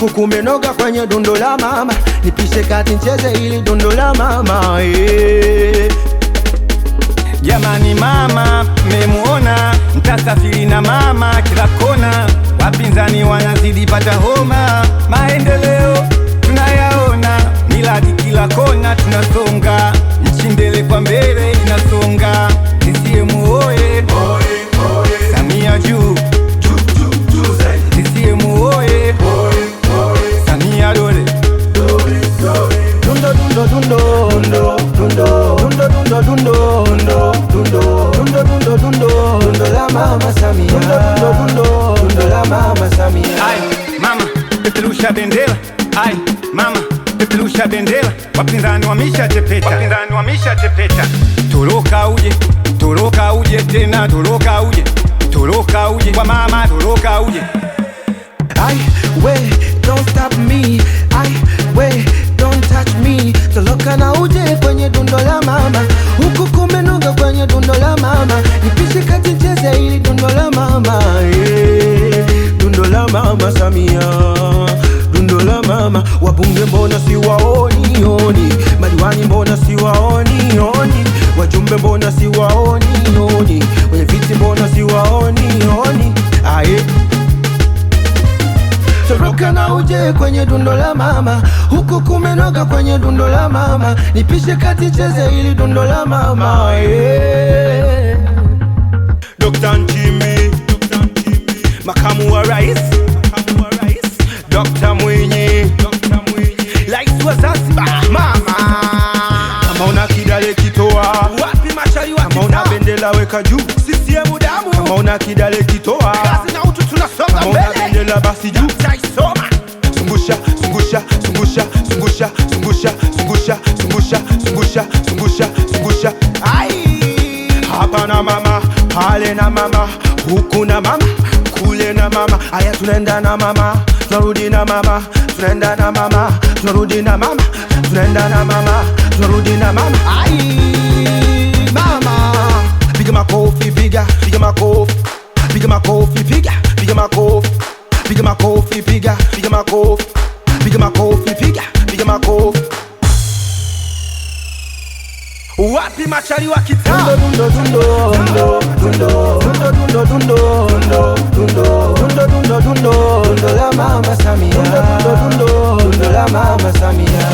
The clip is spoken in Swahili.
huku kumenoga kwenye dundo la mama, nipishe kati ncheze ili dundo la mama. Jamani mama, memuona mtasafiri na mama kila kona, wapinzani wanazidi pata homa, maendeleo tunayaona, miladi kila kona tunasonga, nchi mbele kwa mbele inasonga. CCM oye, Samia juu, CCM oye, Samia dole. Dundo dundo dundo dundo dundo dundo dundo dundo dundo dundo dundo dundo la mama Samia, dundo dundo dundo la mama Samia. Ai mama, peperusha bendera, ai mama, peperusha bendera, wapinzani wameshatepeta, wapinzani wameshatepeta. Toroka uje tena, toroka uje kwa mama, toroka uje. Ai we don't stop me, ai we don't touch me. Toroka na uje kwenye dundo la mama, huku kumenoga kwenye dundo la mama, nipishe kati ncheze ili dundo la mama. Dundo la mama Samia, dundo la mama. Wabunge mbona siwaoni oni, madiwani mbona siwaoni oni, wajumbe mbona siwaoni oni, wenye viti mbona siwaoni oni. Aye, toroka na uje kwenye dundo la mama, huku kumenoga kwenye dundo la mama, nipishe kati cheze ili dundo la mama. Dr. Nchimbi, makamu wa rais, Dr. Mwinyi, rais wa Zanzibar. Mama, kama una kidale kitoa, wapi machari wa kama una bendera weka juu, CCM damu. Kama una kidale kitoa, kazi na utu tunasonga mbele. Kama una bendera basi juu, taisoma. Zungusha, zungusha, zungusha, zungusha, zungusha, zungusha, zungusha, zungusha, zungusha, zungusha. Ai, hapa na mama, pale na mama, huku na mama, kule na mama. Aya, tunaenda na mama, tunarudi na mama, tunaenda na mama, tunarudi na mama, tunaenda na mama, tunarudi na mama. Ai, mama, piga makofi, piga makofi, piga makofi, piga makofi, piga makofi, piga makofi, piga makofi, piga makofi. Wapi machari wa kitaa? Dundo dundo dundo dundo dundo dundo dundo dundo dundo dundo dundo dundo la mama Samia, dundo dundo dundo la mama Samia.